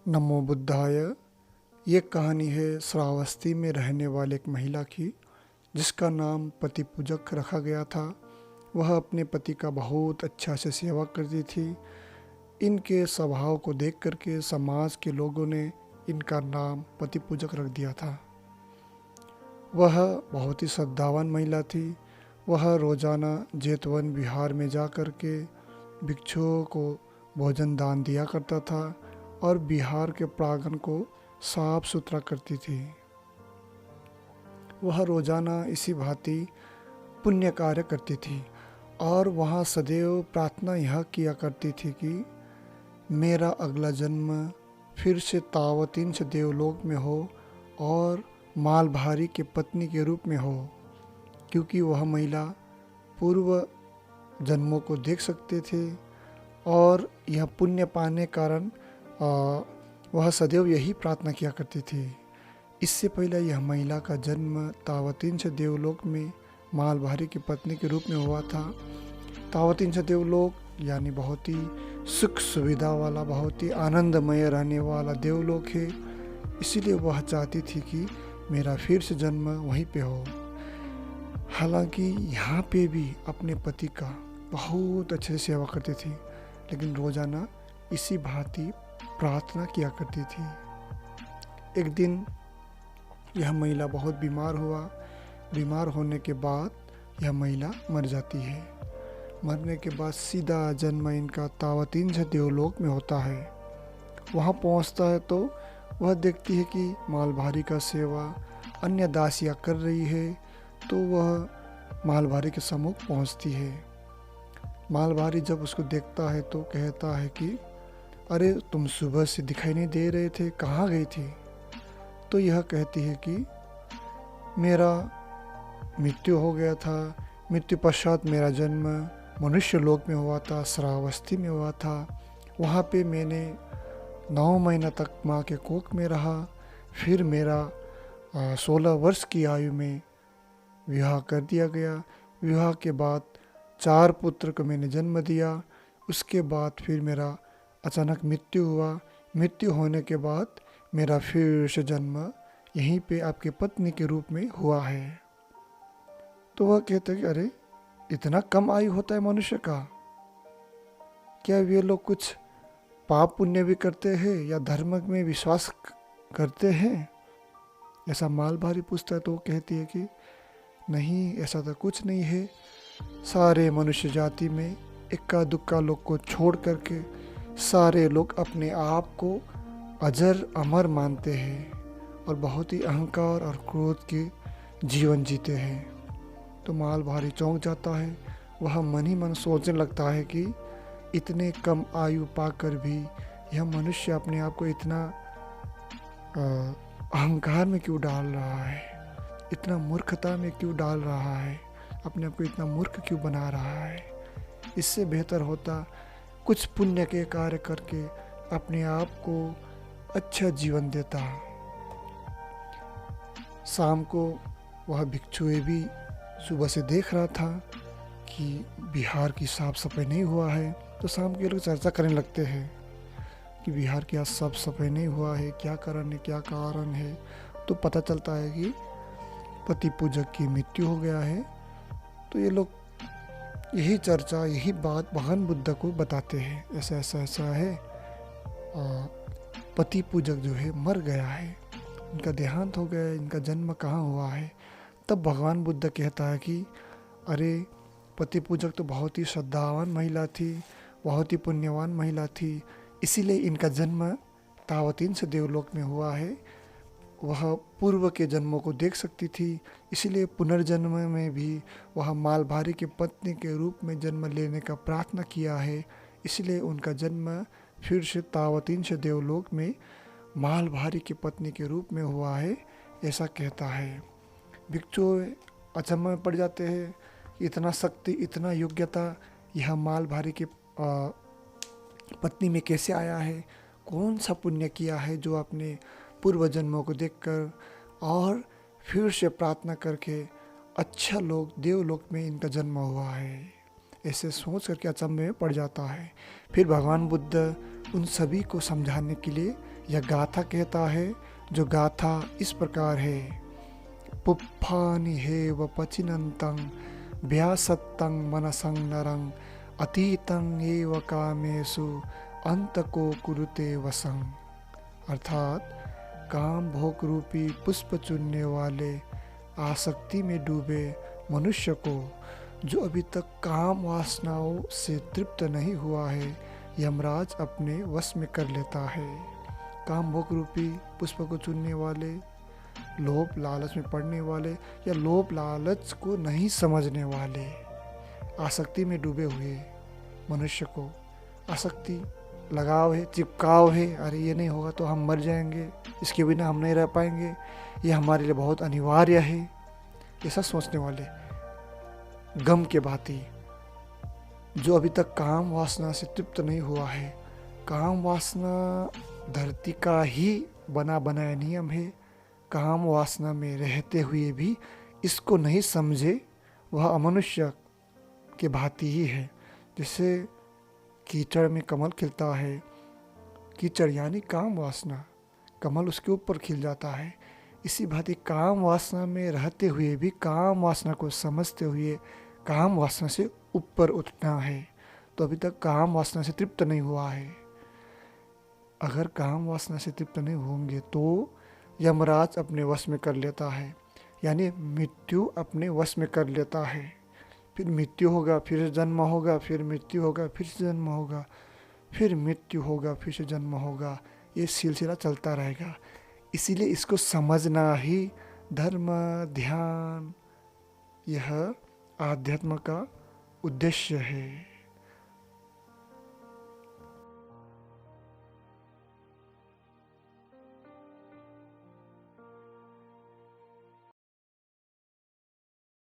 नमो बुद्धाय। ये कहानी है श्रावस्ती में रहने वाले एक महिला की, जिसका नाम पति पूजक रखा गया था। वह अपने पति का बहुत अच्छा से सेवा करती थी। इनके स्वभाव को देख करके समाज के लोगों ने इनका नाम पति पूजक रख दिया था। वह बहुत ही श्रद्धावान महिला थी। वह रोजाना जेतवन विहार में जा कर के भिक्षुओं को भोजन दान दिया करता था और विहार के प्रांगण को साफ सुथरा करती थी। वह रोजाना इसी भांति पुण्य कार्य करती थी और वहाँ सदैव प्रार्थना यह किया करती थी कि मेरा अगला जन्म फिर से तावतीन से देवलोक में हो और मालभारी के पत्नी के रूप में हो, क्योंकि वह महिला पूर्व जन्मों को देख सकते थे और यह पुण्य पाने कारण वह सदैव यही प्रार्थना किया करती थी। इससे पहले यह महिला का जन्म तावतीन से देवलोक में मालभारी की पत्नी के रूप में हुआ था। तावतीन से देवलोक यानी बहुत ही सुख सुविधा वाला, बहुत ही आनंदमय रहने वाला देवलोक है। इसीलिए वह चाहती थी कि मेरा फिर से जन्म वहीं पे हो। हालांकि यहाँ पे भी अपने पति का बहुत अच्छे से सेवा करती थी, लेकिन रोजाना इसी भांति प्रार्थना किया करती थी। एक दिन यह महिला बहुत बीमार हुआ। बीमार होने के बाद यह महिला मर जाती है। मरने के बाद सीधा जन्म इनका तावतीन से देवलोक में होता है। वहाँ पहुँचता है तो वह देखती है कि मालभारी का सेवा अन्य दासियाँ कर रही है, तो वह मालभारी के सम्मुख पहुँचती है। मालभारी जब उसको देखता है तो कहता है कि अरे तुम सुबह से दिखाई नहीं दे रहे थे, कहाँ गई थी? तो यह कहती है कि मेरा मृत्यु हो गया था। मृत्यु पश्चात मेरा जन्म मनुष्य लोक में हुआ था, श्रावस्ती में हुआ था। वहाँ पे मैंने 9 महीना तक माँ के कोख में रहा। फिर मेरा 16 वर्ष की आयु में विवाह कर दिया गया। विवाह के बाद 4 पुत्र को मैंने जन्म दिया। उसके बाद फिर मेरा अचानक मृत्यु हुआ। मृत्यु होने के बाद मेरा फिर से जन्म यहीं पे आपके पत्नी के रूप में हुआ है। तो वह कहते हैं कि अरे इतना कम आयु होता है मनुष्य का? क्या वे लोग कुछ पाप पुण्य भी करते हैं या धर्म में विश्वास करते हैं? ऐसा मालभारी पूछता है तो वो कहती है कि नहीं, ऐसा तो कुछ नहीं है। सारे मनुष्य जाति में इक्का दुक्का लोग को छोड़ करके सारे लोग अपने आप को अजर अमर मानते हैं और बहुत ही अहंकार और क्रोध के जीवन जीते हैं। तो मालभारी चौंक जाता है। वह मन ही मन सोचने लगता है कि इतने कम आयु पाकर भी यह मनुष्य अपने आप को इतना अहंकार में क्यों डाल रहा है, इतना मूर्खता में क्यों डाल रहा है, अपने आप को इतना मूर्ख क्यों बना रहा है। इससे बेहतर होता कुछ पुण्य के कार्य करके अपने आप को अच्छा जीवन देता। शाम को वह भिक्षुए भी सुबह से देख रहा था कि बिहार की साफ सफाई नहीं हुआ है। तो शाम के लोग चर्चा करने लगते हैं कि बिहार की आज साफ सफाई नहीं हुआ है, क्या कारण है। तो पता चलता है कि पति पूजक की मृत्यु हो गया है। तो ये लोग यही चर्चा, यही बात भगवान बुद्ध को बताते हैं। ऐसा है, पति पूजक जो है मर गया है, इनका देहांत हो गया है, इनका जन्म कहाँ हुआ है। तब भगवान बुद्ध कहता है कि अरे पति पूजक तो बहुत ही श्रद्धावान महिला थी, बहुत ही पुण्यवान महिला थी, इसीलिए इनका जन्म तावतीन से देवलोक में हुआ है। वह पूर्व के जन्मों को देख सकती थी, इसीलिए पुनर्जन्म में भी वह मालभारी के पत्नी के रूप में जन्म लेने का प्रार्थना किया है। इसलिए उनका जन्म फिर से तावतीन से देवलोक में मालभारी की पत्नी के रूप में हुआ है, ऐसा कहता है। भिक्षु अचंभे में पड़ जाते हैं, इतना शक्ति, इतना योग्यता यह मालभारी के पत्नी में कैसे आया है? कौन सा पुण्य किया है जो अपने पूर्व जन्मों को देखकर और फिर से प्रार्थना करके अच्छा लोग देवलोक में इनका जन्म हुआ है? ऐसे सोच करके अचंभे में पड़ जाता है। फिर भगवान बुद्ध उन सभी को समझाने के लिए यह गाथा कहता है, जो गाथा इस प्रकार है। पुप्फानि हेव पचिनन्तं व्यासत्तं मनसं नरं अतीतं एव कामेषु अंतको कुरुते वसं। अर्थात काम भोग रूपी पुष्प चुनने वाले आसक्ति में डूबे मनुष्य को, जो अभी तक काम वासनाओं से तृप्त नहीं हुआ है, यमराज अपने वश में कर लेता है। काम भोग रूपी पुष्प को चुनने वाले, लोभ लालच में पड़ने वाले या लोभ लालच को नहीं समझने वाले, आसक्ति में डूबे हुए मनुष्य को, आसक्ति लगाव है, चिपकाव है, अरे ये नहीं होगा तो हम मर जाएंगे, इसके बिना हम नहीं रह पाएंगे, ये हमारे लिए बहुत अनिवार्य है, ऐसा सोचने वाले गम के भांति, जो अभी तक काम वासना से तृप्त नहीं हुआ है। काम वासना धरती का ही बना बनाया नियम है। काम वासना में रहते हुए भी इसको नहीं समझे, वह अमनुष्य के भांति ही है। जैसे कीचड़ में कमल खिलता है, कीचड़ यानी काम वासना, कमल उसके ऊपर खिल जाता है। इसी भांति काम वासना में रहते हुए भी काम वासना को समझते हुए काम वासना से ऊपर उठना है। तो अभी तक काम वासना से तृप्त नहीं हुआ है। अगर काम वासना से तृप्त नहीं होंगे तो यमराज अपने वश में कर लेता है, यानी मृत्यु अपने वश में कर लेता है। फिर मृत्यु होगा, फिर जन्म होगा, फिर मृत्यु होगा, फिर से जन्म होगा, फिर मृत्यु होगा, फिर से जन्म होगा। ये सिलसिला चलता रहेगा। इसीलिए इसको समझना ही धर्म, ध्यान, यह आध्यात्म का उद्देश्य है।